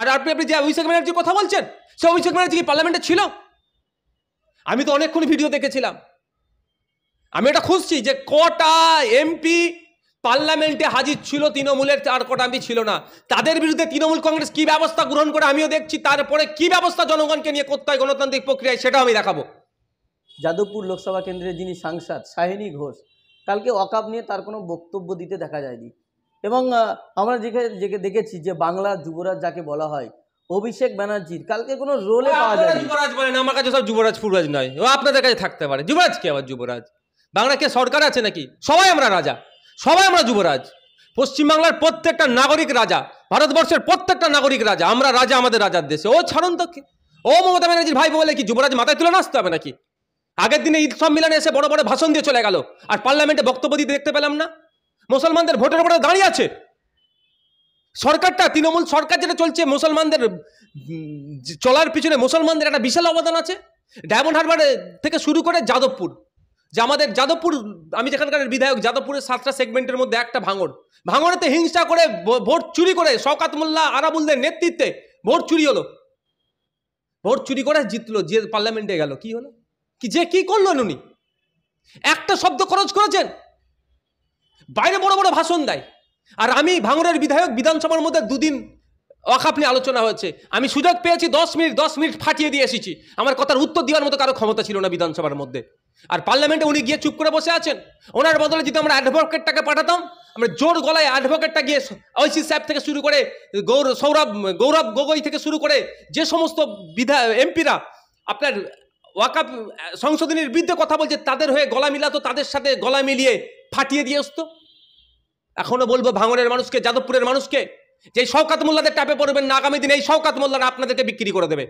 আর আপনি যে অভিষেক ব্যানার্জির কথা বলছেন, সে অভিষেক ব্যানার্জি কি পার্লামেন্টে ছিল? আমি তো অনেকক্ষণ ভিডিও দেখেছিলাম। আমি এটা খুঁজছি যে কটা এমপি পার্লামেন্টে হাজির ছিল তৃণমূলের, আর কটা এমপি ছিল না। তাদের বিরুদ্ধে তৃণমূল কংগ্রেস কি ব্যবস্থা গ্রহণ করে আমিও দেখছি, তারপরে কি ব্যবস্থা জনগণকে নিয়ে করতে হয় গণতান্ত্রিক প্রক্রিয়ায় সেটাও আমি দেখাবো। যাদবপুর লোকসভা কেন্দ্রের যিনি সাংসদ শাহিনী ঘোষ, কালকে ওয়াকআপ নিয়ে তার কোনো বক্তব্য দিতে দেখা যায়নি। এবং আমরা দেখেছি যে বাংলা যুবরাজ যাকে বলা হয় অভিষেক ব্যানার্জির কালকে কোনো রোলে পাওয়া যায়নি। যুবরাজ বলেন, আমার কাছে সব যুবরাজ ফুররাজ নয়, ও আপনাদের কাছে থাকতে পারে। যুবরাজ কি আবার যুবরাজ? বাংলা কে সরকার আছে নাকি? সবাই আমরা রাজা, সবাই আমরা যুবরাজ। পশ্চিমবাংলার প্রত্যেকটা নাগরিক রাজা, ভারতবর্ষের প্রত্যেকটা নাগরিক রাজা। আমরা রাজা আমাদের রাজার দেশে। ও ছাড়ুন তো, ও মমতা ব্যানার্জির ভাই বলে কি যুবরাজ মাথায় তুলে নাচতে হবে নাকি? আগের দিনে ঈদ সম্মেলনে এসে বড় বড় ভাষণ দিয়ে চলে গেল, আর পার্লামেন্টে বক্তব্য দিতে দেখতে পেলাম না। মুসলমানদের ভোটের উপরে দাঁড়িয়ে আছে সরকারটা, তৃণমূল সরকার যেটা চলছে, মুসলমানদের চলার পিছনে মুসলমানদের একটা বিশাল অবদান আছে। ডায়মন্ড হারবার থেকে শুরু করে যাদবপুর, যে আমাদের যাদবপুর, আমি যেখানকার বিধায়ক, যাদবপুরের 7টা সেগমেন্টের মধ্যে একটা ভাঙড়েতে হিংসা করে ভোট চুরি করে শওকত মোল্লা আরাবুলদের নেতৃত্বে ভোট চুরি হলো, ভোট চুরি করে জিতলো, যে পার্লামেন্টে গেল। কি হলো? কি করলো উনি? একটা শব্দ খরচ করেছেন? বাইরে বড় বড় ভাষণ দেয়। আর আমি ভাঙড়ের বিধায়ক, বিধানসভার মধ্যে 2 দিন ওয়াকআপ নিয়ে আলোচনা হয়েছে, আমি সুযোগ পেয়েছি 10 মিনিট ফাটিয়ে দিয়ে এসেছি। আমার কথার উত্তর দেওয়ার মতো কারো ক্ষমতা ছিল না বিধানসভার মধ্যে। আর পার্লামেন্টে উনি গিয়ে চুপ করে বসে আছেন। ওনার বদলে যদি আমরা অ্যাডভোকেটটাকে পাঠাতাম, আমরা জোর গলায় অ্যাডভোকেটটা গিয়ে ঐশী সাহেব থেকে শুরু করে গৌরব গগৈ থেকে শুরু করে যে সমস্ত এমপিরা আপনার ওয়াকআপ সংশোধনীর বিরুদ্ধে কথা বলছে তাদের হয়ে গলা মিলাতো, তাদের সাথে গলা মিলিয়ে ফাটিয়ে দিয়ে আসতো। এখনো বলবো ভাঙড়ের মানুষকে, যাদবপুরের মানুষকে, যে শওকত মোল্লাদের ট্যাপে পড়বেন না। আগামী দিনে এই শওকত মোল্লারা আপনাদেরকে বিক্রি করে দেবে।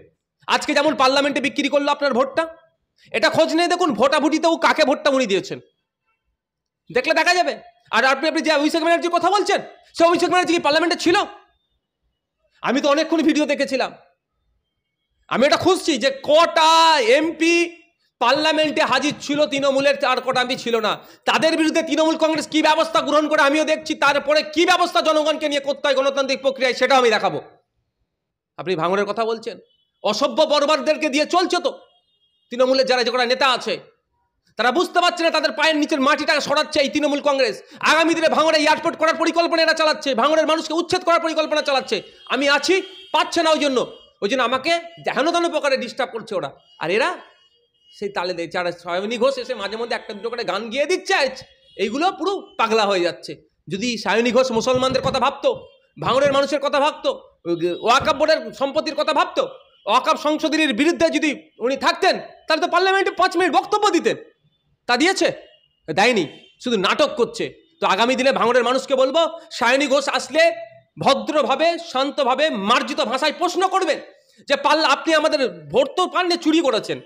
আজকে যেমন পার্লামেন্টে বিক্রি করলো আপনার ভোটটা, এটা খোঁজ নিয়ে দেখুন ভোটাভুটিতেও কাকে ভোটটা উনি দিয়েছেন, দেখলে দেখা যাবে। আর আপনি যে অভিষেক ব্যানার্জির কথা বলছেন, সে অভিষেক ব্যানার্জি কি পার্লামেন্টে ছিল? আমি তো অনেকক্ষণ ভিডিও দেখেছিলাম। আমি এটা খুঁজছি যে কটা এমপি পার্লামেন্টে হাজির ছিল তৃণমূলের, আর কটা এমপি ছিল না। তাদের বিরুদ্ধে তৃণমূল কংগ্রেস কি ব্যবস্থা গ্রহণ করে আমিও দেখছি, তারপরে কি ব্যবস্থা জনগণকে নিয়ে করতে হয় গণতান্ত্রিক প্রক্রিয়ায় সেটাও আমি দেখাবো। আপনি ভাঙড়ের কথা বলছেন, অসভ্য বর্বরদেরকে দিয়ে চলছে তো। তৃণমূলের যারা নেতা আছে তারা বুঝতে পারছে না, তাদের পায়ের নিচের মাটিটা সরাচ্ছে এই তৃণমূল কংগ্রেস। আগামী দিনে ভাঙড়ে এয়ারপোর্ট করার পরিকল্পনা এরা চালাচ্ছে, ভাঙড়ের মানুষকে উচ্ছেদ করার পরিকল্পনা চালাচ্ছে। আমি আছি, পাচ্ছে না, ওই জন্য আমাকে হেন তেন প্রকারে ডিস্টার্ব করছে ওরা। আর এরা সেই তালে দিচ্ছে। আর সায়নী ঘোষ এসে মাঝে মধ্যে একটা দুটো করে গান গিয়ে দিচ্ছে, এইগুলো পুরো পাগলা হয়ে যাচ্ছে। যদি সায়নী ঘোষ মুসলমানদের কথা ভাবতো, ভাঙড়ের মানুষের কথা ভাবতো, ওয়াকআপ বোর্ডের সম্পত্তির কথা ভাবতো, ওয়াকআপ সংশোধনীর বিরুদ্ধে যদি উনি থাকতেন, তাহলে তো পার্লামেন্টে 5 মিনিট বক্তব্য দিতেন। তা দিয়েছে? দেয়নি, শুধু নাটক করছে। তো আগামী দিনে ভাঙড়ের মানুষকে বলবো, সায়নী ঘোষ আসলে ভদ্রভাবে, শান্তভাবে, মার্জিত ভাষায় প্রশ্ন করবেন যে আপনি আমাদের ভোট তো পাননি, চুরি করেছেন,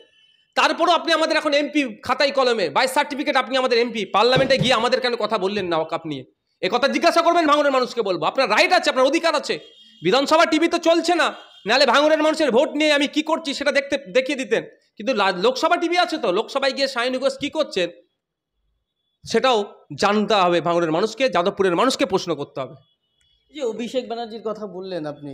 তারপরও আপনি আমাদের এখন এমপি খাতায় কলমে বাই সার্টিফিকেট, আপনি আমাদের এমপি, পার্লামেন্টে গিয়ে আমাদের কেন কথা বললেন না ওয়াকআপ নিয়ে? এ কথা জিজ্ঞাসা করবেন ভাঙড়ের মানুষকে। বলবো আপনার রাইট আছে, আপনার অধিকার আছে। বিধানসভা টিভি তো চলছে না, নাহলে ভাঙড়ের মানুষের ভোট নিয়ে আমি কি করছি সেটা দেখিয়ে দিতেন। কিন্তু লোকসভা টিভি আছে, তো লোকসভায় গিয়ে সায়নী ঘোষ কি করছেন সেটাও জানতে হবে ভাঙড়ের মানুষকে, যাদবপুরের মানুষকে প্রশ্ন করতে হবে। যে অভিষেক ব্যানার্জির কথা বললেন আপনি,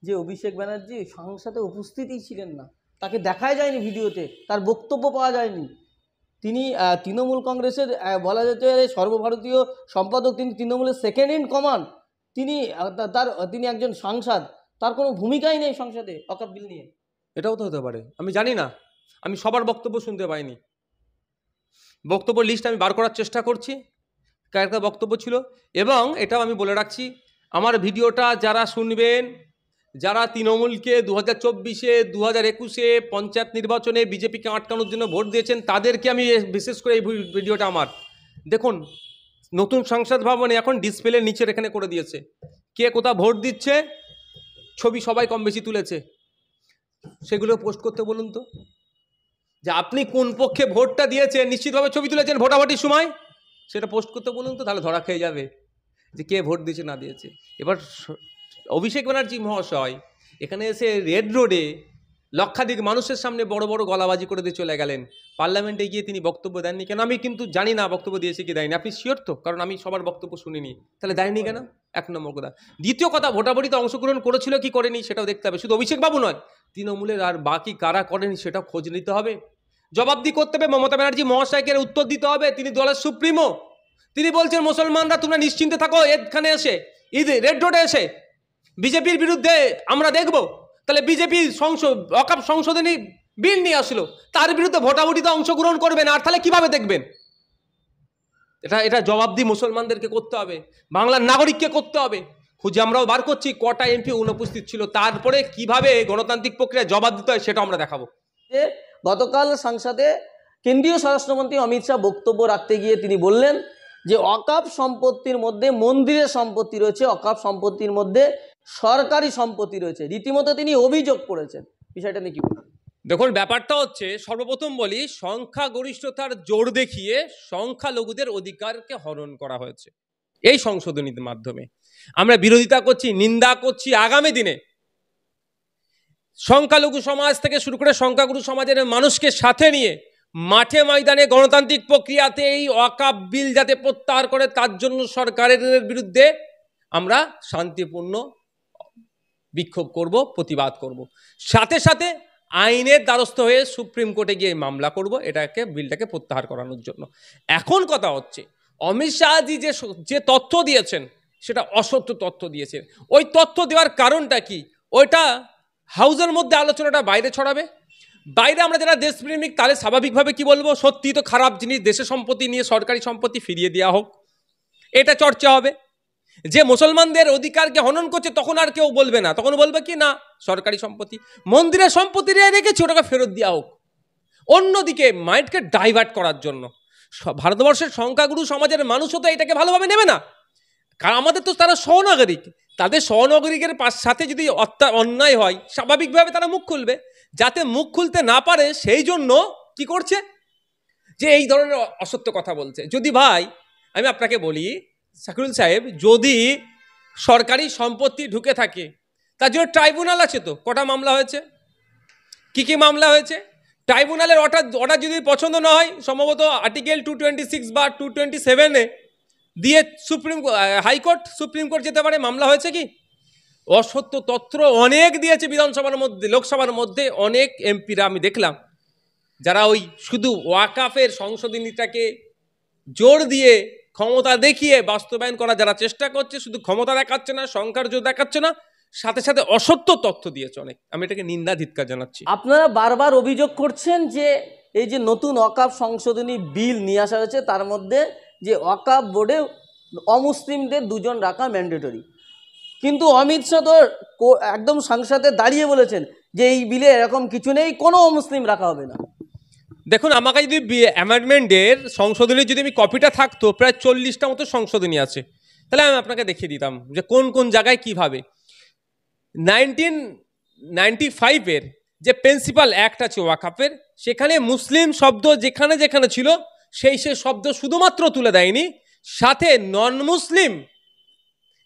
যে অভিষেক ব্যানার্জি সংসদে উপস্থিতই ছিলেন না, তাকে দেখাই যায়নি ভিডিওতে, তার বক্তব্য পাওয়া যায়নি। তিনি তৃণমূল কংগ্রেসের বলা যেতে পারে সর্বভারতীয় সম্পাদক, তিনি তৃণমূলের সেকেন্ড ইন কমান্ড। তিনি একজন সাংসদ, তার কোনো ভূমিকাই নেই সংসদে ওয়াকআপ বিল নিয়ে। এটাও তো হতে পারে, আমি জানি না, আমি সবার বক্তব্য শুনতে পাইনি। বক্তব্য লিস্ট আমি বার করার চেষ্টা করছি, কার বক্তব্য ছিল। এবং এটাও আমি বলে রাখছি, আমার ভিডিওটা যারা শুনবেন, যারা তৃণমূলকে 2024-এ 2021-এ পঞ্চায়েত নির্বাচনে বিজেপিকে আটকানোর জন্য ভোট দিয়েছেন, তাদেরকে আমি বিশেষ করে এই ভিডিওটা আমার দেখুন। নতুন সংসদ ভবনে এখন ডিসপ্লের নিচের এখানে করে দিয়েছে, কে কোথা ভোট দিচ্ছে, ছবি সবাই কম বেশি তুলেছে, সেগুলো পোস্ট করতে বলুন তো। যে আপনি কোন পক্ষে ভোটটা দিয়েছেন, নিশ্চিতভাবে ছবি তুলেছেন ভোটাভুটির সময়, সেটা পোস্ট করতে বলুন তো, তাহলে ধরা খেয়ে যাবে যে কে ভোট দিয়েছে না দিয়েছে। এবার অভিষেক ব্যানার্জি মহাশয় এখানে এসে রেড রোডে লক্ষাধিক মানুষের সামনে বড় বড় গলাবাজি করে দিয়ে চলে গেলেন, পার্লামেন্টে গিয়ে তিনি বক্তব্য দেননি কেন? আমি কিন্তু জানি না বক্তব্য দিয়েছে কি দেয়নি, আপনি শিওর তো? কারণ আমি সবার বক্তব্য শুনিনি, তাহলে দেয়নি কেন? এক নম্বর কথা। দ্বিতীয় কথা, ভোটাভুটিতে অংশগ্রহণ করেছিল কি করেনি সেটাও দেখতে হবে। শুধু অভিষেক বাবু নয়, তৃণমূলের আর বাকি কারা করেনি সেটাও খোঁজ নিতে হবে, জবাবদি করতে হবে। মমতা ব্যানার্জি মহাশয়কে উত্তর দিতে হবে, তিনি দলের সুপ্রিমো। তিনি বলছেন মুসলমানরা তোমরা নিশ্চিন্তে থাকো, এখানে এসে রেড রোডে এসে বিজেপির বিরুদ্ধে আমরা দেখব। তাহলে বিজেপি অকাপ সংশোধনী বিল নিয়ে আসলো, তার বিরুদ্ধে ভোটাভুটিতে অংশগ্রহণ করবেন, আর তাহলে কিভাবে দেখবেন? এটা জবাবদি মুসলমানদেরকে করতে হবে, বাংলার নাগরিককে করতে হবে। খুঁজে আমরাও বার করছি কটা এমপি অনুপস্থিত ছিল, তারপরে কিভাবে গণতান্ত্রিক প্রক্রিয়ায় জবাব দিতে হয় সেটা আমরা দেখাবো। যে গতকাল সংসদে কেন্দ্রীয় স্বরাষ্ট্রমন্ত্রী অমিত শাহ বক্তব্য রাখতে গিয়ে তিনি বললেন যে অকাপ সম্পত্তির মধ্যে মন্দিরের সম্পত্তি রয়েছে, অকাপ সম্পত্তির মধ্যে সরকারি সম্পত্তি রয়েছে। রীতিমতো তিনি অভিযোগ করেছেন, বিষয়টা নিয়ে কি বলবেন? দেখুন, ব্যাপারটা হচ্ছে, সর্বপ্রথম বলি, সংখ্যাগরিষ্ঠতার জোর দেখিয়ে সংখ্যালঘুদের অধিকারকে হরণ করা হয়েছে এই সংশোধনীর মাধ্যমে। আমরা বিরোধিতা করছি, নিন্দা করছি। আগামী দিনে সংখ্যালঘু সমাজ থেকে শুরু করে সংখ্যাগুরু সমাজের মানুষকে সাথে নিয়ে মাঠে ময়দানে গণতান্ত্রিক প্রক্রিয়াতে এই ওয়াকফ বিল যাতে প্রত্যাহার করে, তার জন্য সরকারের বিরুদ্ধে আমরা শান্তিপূর্ণ বিক্ষোভ করব, প্রতিবাদ করব। সাথে সাথে আইনের দ্বারস্থ হয়ে সুপ্রিম কোর্টে গিয়ে মামলা করব বিলটাকে প্রত্যাহার করানোর জন্য। এখন কথা হচ্ছে, অমিত শাহজি যে তথ্য দিয়েছেন সেটা অসত্য তথ্য দিয়েছেন। ওই তথ্য দেওয়ার কারণটা কি? ওইটা হাউসের মধ্যে আলোচনাটা বাইরে ছড়াবে। বাইরে আমরা যারা দেশপ্রেমিক তাহলে স্বাভাবিকভাবে কি বলবো, সত্যি তো খারাপ জিনিস, দেশের সম্পত্তি নিয়ে সরকারি সম্পত্তি ফিরিয়ে দেওয়া হোক, এটা চর্চা হবে। যে মুসলমানদের অধিকারকে হনন করছে তখন আর কেউ বলবে না, তখন বলবে কি না সরকারি সম্পত্তি, মন্দিরের সম্পত্তি রেখেছি ওটাকে ফেরত দেওয়া হোক। অন্যদিকে মাইন্ডকে ডাইভার্ট করার জন্য ভারতবর্ষের সংখ্যাগুরু সমাজের মানুষও তো এটাকে ভালোভাবে নেবে না, কারণ আমাদের তো তারা সহনাগরিক। তাদের সহনাগরিকের সাথে যদি অন্যায় হয়, স্বাভাবিকভাবে তারা মুখ খুলবে। যাতে মুখ খুলতে না পারে সেই জন্য কি করছে, যে এই ধরনের অসত্য কথা বলছে। যদি ভাই আমি আপনাকে বলি শাকিরুল সাহেব, যদি সরকারি সম্পত্তি ঢুকে থাকে তার জন্য ট্রাইব্যুনাল আছে, তো কটা মামলা হয়েছে, কি মামলা হয়েছে? ট্রাইব্যুনালের অর্ডার যদি পছন্দ না হয়, সম্ভবত আর্টিকেল 226 বা 227 দিয়ে হাইকোর্ট সুপ্রিম কোর্ট যেতে পারে, মামলা হয়েছে কি? অসত্য তথ্য অনেক দিয়েছে বিধানসভার মধ্যে, লোকসভার মধ্যে অনেক এমপিরা আমি দেখলাম, যারা ওই শুধু ওয়াকফের সংশোধনীটাকে জোর দিয়ে ক্ষমতা দেখিয়ে বাস্তবায়ন করা যারা চেষ্টা করছে, শুধু ক্ষমতা দেখাচ্ছে না, সংখ্যার জোর দেখাচ্ছে না, সাথে সাথে অসত্য তথ্য দিয়েছে অনেক। আমি এটাকে নিন্দা ধিক্কার জানাচ্ছি। আপনারা বারবার অভিযোগ করছেন যে এই যে নতুন ওয়াকফ সংশোধনী বিল নিয়ে আসা হয়েছে, তার মধ্যে যে ওয়াকফ বোর্ডে অমুসলিমদের 2 জন রাখা ম্যান্ডেটরি, কিন্তু অমিত শাহ তো একদম সংসদে দাঁড়িয়ে বলেছেন যে এই বিলে এরকম কিছু নেই, কোনো অমুসলিম রাখা হবে না। দেখুন, আমাকে যদি অ্যামেন্ডমেন্টের সংশোধনী যদি আমি কপিটা থাকতো, প্রায় 40টা মতো সংশোধনী আছে, তাহলে আমি আপনাকে দেখিয়ে দিতাম যে কোন কোন জায়গায় কিভাবে। 1995-এর যে প্রিন্সিপাল অ্যাক্ট আছে ওয়াকফের, সেখানে মুসলিম শব্দ যেখানে যেখানে ছিল সেই শব্দ শুধুমাত্র তুলে দেয়নি, সাথে নন মুসলিম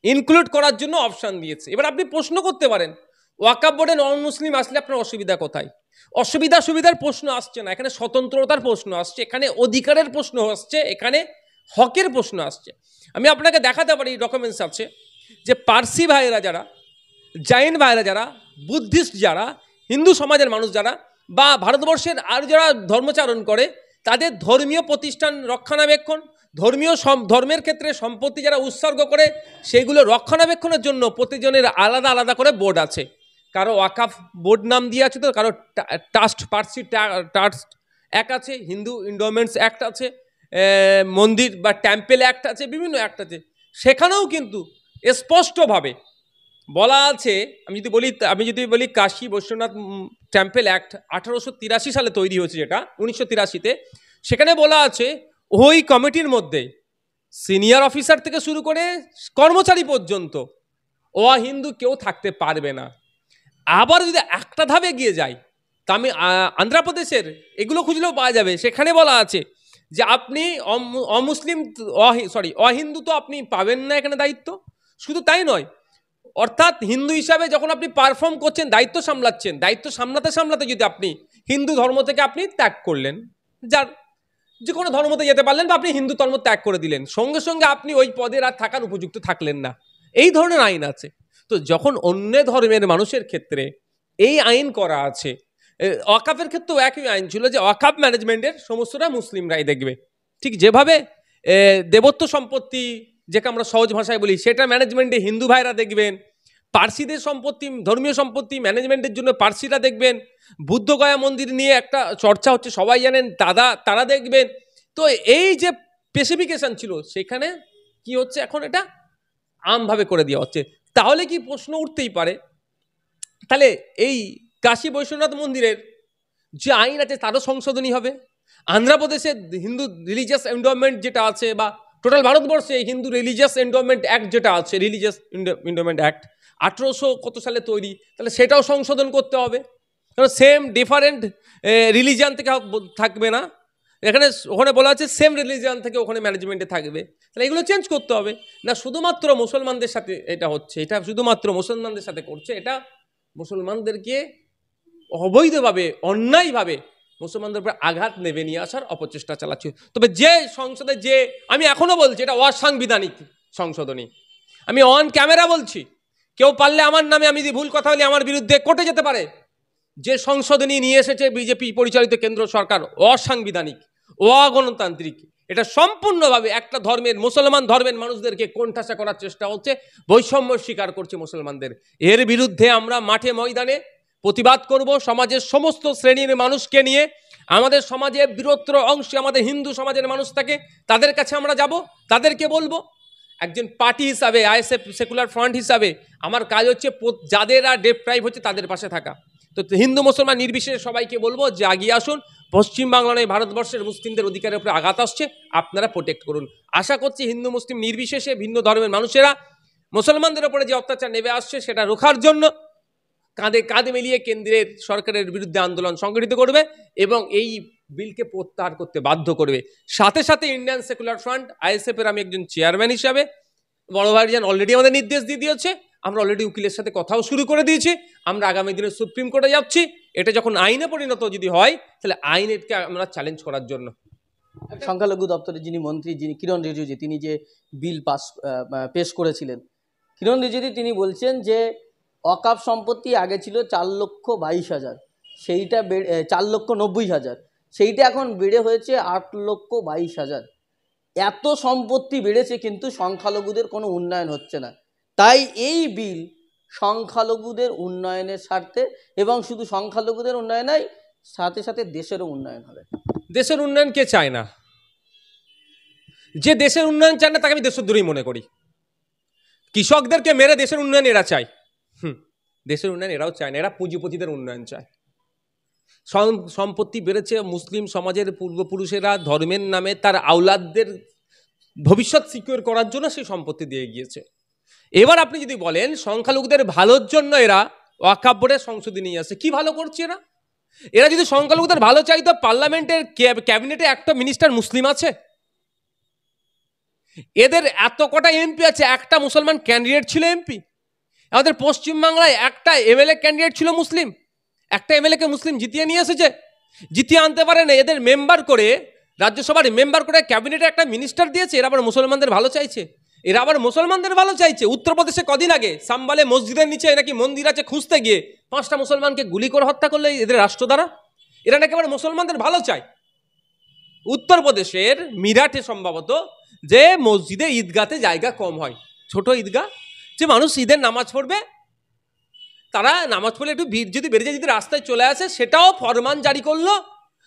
ইনক্লুড করার জন্য অপশান দিয়েছে। এবার আপনি প্রশ্ন করতে পারেন, ওয়াকফ বোর্ডে নন মুসলিম আসলে আপনার অসুবিধা কোথায়? সুবিধার প্রশ্ন আসছে না, এখানে স্বতন্ত্রতার প্রশ্ন আসছে, এখানে অধিকারের প্রশ্ন আসছে, এখানে হকের প্রশ্ন আসছে। আমি আপনাকে দেখাতে পারি, ডকুমেন্টস আছে, যে পার্সি ভাইয়েরা যারা, জৈন ভাইয়েরা যারা, বুদ্ধিস্ট যারা, হিন্দু সমাজের মানুষ যারা, বা ভারতবর্ষের আর যারা ধর্মচারণ করে, তাদের ধর্মীয় প্রতিষ্ঠান রক্ষণাবেক্ষণ, ধর্মের ক্ষেত্রে সম্পত্তি যারা উৎসর্গ করে, সেগুলো রক্ষণাবেক্ষণের জন্য প্রতিজনের আলাদা আলাদা করে বোর্ড আছে। কারো ওয়াকফ বোর্ড নাম দিয়ে আছে, তো কারো ট্রাস্ট, পার্সি ট্রাস্ট অ্যাক্ট আছে, হিন্দু এন্ডোমেন্টস অ্যাক্ট আছে, মন্দির বা টেম্পেল অ্যাক্ট আছে, বিভিন্ন অ্যাক্ট আছে। সেখানেও কিন্তু স্পষ্টভাবে বলা আছে, আমি যদি বলি কাশী বৈশ্বনাথ টেম্পেল অ্যাক্ট 1883 সালে তৈরি হয়েছে, যেটা 1983-তে, সেখানে বলা আছে ওই কমিটির মধ্যে সিনিয়র অফিসার থেকে শুরু করে কর্মচারী পর্যন্ত অহিন্দু কেউ থাকতে পারবে না। আবার যদি একটা ধাপে গিয়ে যায়, তা আমি আন্ধ্রপ্রদেশের এগুলো খুঁজলেও পাওয়া যাবে, সেখানে বলা আছে যে আপনি অহিন্দু তো আপনি পাবেন না এখানে দায়িত্ব। শুধু তাই নয়, অর্থাৎ হিন্দু হিসাবে যখন আপনি পারফর্ম করছেন, দায়িত্ব সামলাচ্ছেন, দায়িত্ব সামলাতে সামলাতে যদি আপনি হিন্দু ধর্ম থেকে আপনি ত্যাগ করলেন, যার যে কোনো ধর্মতে যেতে পারলেন বা আপনি হিন্দু ধর্ম ত্যাগ করে দিলেন, সঙ্গে সঙ্গে আপনি ওই পদের আর থাকার উপযুক্ত থাকলেন না, এই ধরনের আইন আছে। তো যখন অন্য ধর্মের মানুষের ক্ষেত্রে এই আইন করা আছে, ওয়াকাফের ক্ষেত্রেও একই আইন ছিল যে ওয়াকাফ ম্যানেজমেন্টের সমস্তটা মুসলিমরাই দেখবে। ঠিক যেভাবে দেবত্ব সম্পত্তি, যেটা আমরা সহজ ভাষায় বলি, সেটা ম্যানেজমেন্টে হিন্দু ভাইরা দেখবেন, পার্সিদের সম্পত্তি, ধর্মীয় সম্পত্তি ম্যানেজমেন্টের জন্য পার্সিরা দেখবেন, বুদ্ধগয়া মন্দির নিয়ে একটা চর্চা হচ্ছে, সবাই জানেন, তারা দেখবেন। তো এই যে স্পেসিফিকেশন ছিল, সেখানে কি হচ্ছে, এখন এটা আমভাবে করে দেওয়া হচ্ছে। তাহলে কি প্রশ্ন উঠতেই পারে, তাহলে এই কাশী বৈশ্বনাথ মন্দিরের যে আইন আছে তারও সংশোধনী হবে? আন্ধ্রপ্রদেশে হিন্দু রিলিজিয়াস এন্ডোমেন্ট যেটা আছে, বা টোটাল ভারতবর্ষে হিন্দু রিলিজিয়াস এন্ডোমেন্ট অ্যাক্ট যেটা আছে, রিলিজিয়াস এন্ডোমেন্ট অ্যাক্ট 1800 কত সালে তৈরি, তাহলে সেটাও সংশোধন করতে হবে। কারণ সেম ডিফারেন্ট রিলিজিয়ান থেকে থাকবে না, এখানে ওখানে বলা আছে সেম রিলিজিয়ান থেকে ওখানে ম্যানেজমেন্টে থাকবে, তাহলে এগুলো চেঞ্জ করতে হবে। না শুধুমাত্র মুসলমানদের সাথে এটা হচ্ছে, এটা শুধুমাত্র মুসলমানদের সাথে করছে, এটা মুসলমানদেরকে অবৈধভাবে, অন্যায়ভাবে মুসলমানদের উপরে আঘাত নেবে নিয়ে আসার অপচেষ্টা চালাচ্ছে। তবে যে সংসদে, যে আমি এখনো বলছি এটা অসাংবিধানিক সংশোধনী, আমি অন ক্যামেরা বলছি, কেউ পারলে আমার নামে, আমি যদি ভুল কথা বলি, আমার বিরুদ্ধে কোর্টে যেতে পারে। যে সংশোধনী নিয়ে এসেছে বিজেপি পরিচালিত কেন্দ্র সরকার, অসাংবিধানিক, অগণতান্ত্রিক, এটা সম্পূর্ণভাবে একটা ধর্মের, মুসলমান ধর্মের মানুষদেরকে কোণঠাসা করার চেষ্টা হচ্ছে, বৈষম্য স্বীকার করছে মুসলমানদের। এর বিরুদ্ধে আমরা মাঠে ময়দানে প্রতিবাদ করব, সমাজের সমস্ত শ্রেণীর মানুষকে নিয়ে। আমাদের সমাজে বৃহত্তর অংশে আমাদের হিন্দু সমাজের মানুষ থাকে, তাদের কাছে আমরা যাব, তাদেরকে বলবো। একজন পার্টি হিসাবে, আইএসএফ সেকুলার ফ্রন্ট হিসাবে আমার কাজ হচ্ছে যাদের আর ডেপ্রাইভ হচ্ছে তাদের পাশে থাকা। তো হিন্দু মুসলমান নির্বিশেষে সবাইকে বলবো যে আগিয়ে আসুন, পশ্চিমবাংলা নয় ভারতবর্ষের মুসলিমদের অধিকারের উপরে আঘাত আসছে, আপনারা প্রোটেক্ট করুন। আশা করছি হিন্দু মুসলিম নির্বিশেষে ভিন্ন ধর্মের মানুষেরা মুসলমানদের উপরে যে অত্যাচার নেমে আসছে সেটা রোখার জন্য কাঁধে কাঁধে মিলিয়ে কেন্দ্রের সরকারের বিরুদ্ধে আন্দোলন সংগঠিত করবে এবং এই বিলকে প্রত্যাহার করতে বাধ্য করবে। সাথে সাথে ইন্ডিয়ান সেকুলার ফ্রন্ট, আইএসএফ এর আমি একজন চেয়ারম্যান হিসাবে, বড় ভাইজান অলরেডি আমাদের নির্দেশ দিয়ে দিয়েছে, আমরা অলরেডি উকিলের সাথে কথাও শুরু করে দিয়েছি, আমরা আগামী দিনে সুপ্রিম কোর্টে যাচ্ছি। এটা যখন আইনে পরিণত যদি হয়, তাহলে আইনকে আমরা চ্যালেঞ্জ করার জন্য। সংখ্যালঘু দপ্তরে যিনি মন্ত্রী, যিনি কিরণ রিজিজু, তিনি যে বিল পেশ করেছিলেন, কিরণ রিজিজু তিনি বলছেন যে ওয়াকাফ সম্পত্তি আগে ছিল 4,22,000, সেইটা 4,90,000, সেইটা এখন বেড়ে হয়েছে 8,22,000। এত সম্পত্তি বেড়েছে, কিন্তু সংখ্যালঘুদের কোনো উন্নয়ন হচ্ছে না। তাই এই বিল সংখ্যালঘুদের উন্নয়নের স্বার্থে, এবং শুধু সংখ্যালঘুদের উন্নয়ন নয়, সাথে সাথে দেশেরও উন্নয়ন হবে। দেশের উন্নয়ন কে চায় না? যে দেশের উন্নয়ন চায় না তাকে আমি দেশদ্রোহী মনে করি। কৃষকদেরকে মেরে দেশের উন্নয়ন এরা চায়, দেশের উন্নয়ন এরাও চায় না, এরা পুঁজিপতিদের উন্নয়ন চায়। সম্পত্তি বেড়েছে, মুসলিম সমাজের পূর্বপুরুষেরা ধর্মের নামে তার আওলাদদের ভবিষ্যৎ সিকিউর করার জন্য সেই সম্পত্তি দিয়ে গিয়েছে। এবার আপনি যদি বলেন সংখ্যালঘুদের ভালোর জন্য এরা ওয়াকফ বোর্ডের সংশোধনী নিয়ে আসে, কি ভালো করছে এরা? এরা যদি সংখ্যালঘুদের ভালো চাইতো, পার্লামেন্টের ক্যাবিনেটে একটা মিনিস্টার মুসলিম আছে? এদের এত কটা এমপি আছে, একটা মুসলমান ক্যান্ডিডেট ছিল এমপি? আমাদের পশ্চিমবাংলায় একটা এমএলএ ক্যান্ডিডেট ছিল মুসলিম, একটা এমএলএকে মুসলিম জিতিয়ে নিয়ে এসেছে। জিতিয়ে আনতে পারে না, এদের মেম্বার করে, রাজ্যসভার মেম্বার করে ক্যাবিনেটে একটা মিনিস্টার দিয়েছে। এরা আবার মুসলমানদের ভালো চাইছে, এরা আবার মুসলমানদের ভালো চাইছে। উত্তরপ্রদেশে কদিন আগে সাম্বালে মসজিদের নিচে নাকি মন্দির আছে খুঁজতে গিয়ে 5টা মুসলমানকে গুলি করে হত্যা করলে এদের রাষ্ট্র দ্বারা। এরা নাকি আবার মুসলমানদের ভালো চায়। উত্তরপ্রদেশের মিরাটে সম্ভবত, যে মসজিদে ঈদগাতে জায়গা কম হয়, ছোট ঈদগাহ, যে মানুষ ঈদের নামাজ পড়বে, তারা নামাজ পড়লে একটু ভিড় যদি বেড়ে যায়, যদি রাস্তায় চলে আসে, সেটাও ফরমান জারি করলো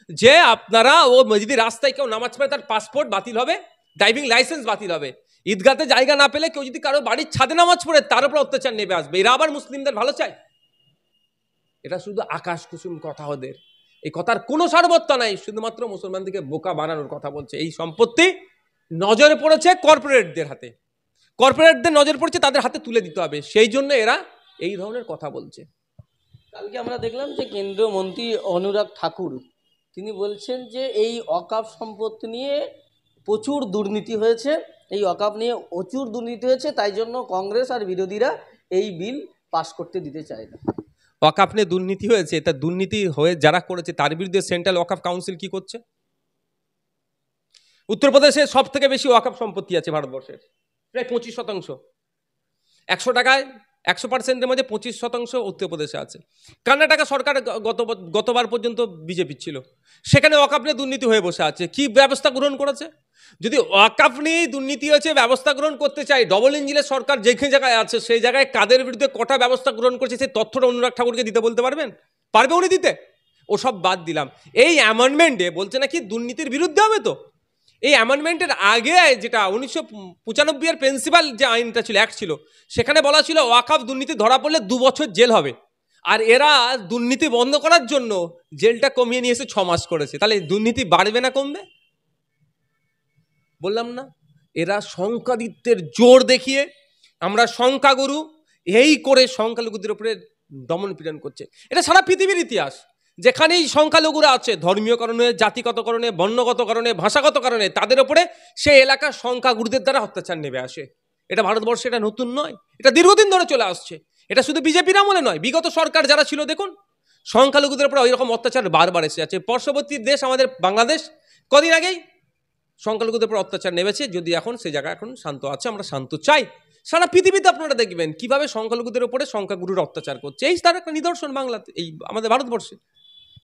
যে আপনারা ও যদি রাস্তায় কেউ নামাজ পড়ে তার পাসপোর্ট বাতিল হবে, ড্রাইভিং লাইসেন্স বাতিল হবে। ঈদগাতে জায়গা না পেলে কেউ যদি কারো বাড়ির ছাদে নামাজ পড়ে, তার উপর অত্যাচার নেমে আসবে। এরা আবার মুসলিমদের ভালো চায়। এটা শুধু আকাশ কুসুম কথা ওদের, এই কথার কোনো সারবত্তা নাই, শুধুমাত্র মুসলমানদেরকে বোকা বানানোর কথা বলছে। এই সম্পত্তি নজরে পড়েছে কর্পোরেটদের হাতে, কর্পোরেটদের নজর পড়ছে, তাদের হাতে তুলে দিতে হবে, সেই জন্য এরা এই ধরনের কথা বলছে। কালকে আমরা দেখলাম যে কেন্দ্রীয় মন্ত্রী অনুরাগ ঠাকুর তিনি বলছেন যে এই ওয়াকফ সম্পত্তি নিয়ে প্রচুর দুর্নীতি হয়েছে, এই ওয়াকফ নিয়ে প্রচুর দুর্নীতি হয়েছে, তাই জন্য কংগ্রেস আর বিরোধীরা এই বিল পাস করতে দিতে চায় না। ওয়াকাফ নিয়ে দুর্নীতি হয়েছে, তা দুর্নীতি হয়ে যারা করেছে তার বিরুদ্ধে সেন্ট্রাল ওয়াকাফ কাউন্সিল কি করছে? উত্তরপ্রদেশে সব থেকে বেশি ওয়াকাফ সম্পত্তি আছে ভারতবর্ষের, প্রায় 25%। 100 টাকায় 100%-এর মধ্যে 25% উত্তরপ্রদেশে আছে। কর্ণাটকা সরকার গতবার পর্যন্ত বিজেপি ছিল, সেখানে ওয়াকাফ নিয়ে দুর্নীতি হয়ে বসে আছে। কি ব্যবস্থা গ্রহণ করেছে? যদি ওয়াকাফ নিয়েই দুর্নীতি হয়েছে, ব্যবস্থা গ্রহণ করতে চাই, ডবল ইঞ্জিনের সরকার যেখানে জায়গায় আছে সেই জায়গায় কাদের বিরুদ্ধে কটা ব্যবস্থা গ্রহণ করেছে সেই তথ্যটা অনুরাগ ঠাকুরকে দিতে বলতে পারবেন? পারবে উনি দিতে? ওসব বাদ দিলাম, এই অ্যামেন্ডমেন্টে বলছে নাকি দুর্নীতির বিরুদ্ধে হবে। তো এই অ্যামেন্ডমেন্টের আগে যেটা 1995-এর প্রিন্সিপাল যে আইনটা ছিল, অ্যাক্ট ছিল, সেখানে বলা ছিল ওয়াকাফ দুর্নীতি ধরা পড়লে 2 বছর জেল হবে। আর এরা দুর্নীতি বন্ধ করার জন্য জেলটা কমিয়ে নিয়ে এসে 6 মাস করেছে। তাহলে দুর্নীতি বাড়বে না কমবে? বললাম না, এরা সংখ্যাধিক্যের জোর দেখিয়ে আমরা সংখ্যাগুরু এই করে সংখ্যালঘুদের উপরে দমন পীড়ন করছে। এটা সারা পৃথিবীর ইতিহাস। যেখানেই সংখ্যালঘুরা আছে, ধর্মীয় কারণে, জাতিগত কারণে, বর্ণগত কারণে, ভাষাগত কারণে, তাদের উপরে সেই এলাকার সংখ্যাগুরুদের দ্বারা অত্যাচার নেমে আসে। এটা ভারতবর্ষে এটা নতুন নয়, এটা দীর্ঘদিন ধরে চলে আসছে। এটা শুধু বিজেপির আমলে নয়, বিগত সরকার যারা ছিল দেখুন সংখ্যালঘুদের উপরে ওই রকম অত্যাচার বারবার এসে আছে। পার্শ্ববর্তী দেশ আমাদের বাংলাদেশ কদিন আগেই সংখ্যালঘুদের উপর অত্যাচার নেমেছে, যদি এখন সেই জায়গা এখন শান্ত আছে, আমরা শান্ত চাই। সারা পৃথিবীতে আপনারা দেখবেন কিভাবে সংখ্যালঘুদের উপরে সংখ্যাগুরুর অত্যাচার করছে, এই তার একটা নিদর্শন বাংলাতে, এই আমাদের ভারতবর্ষে।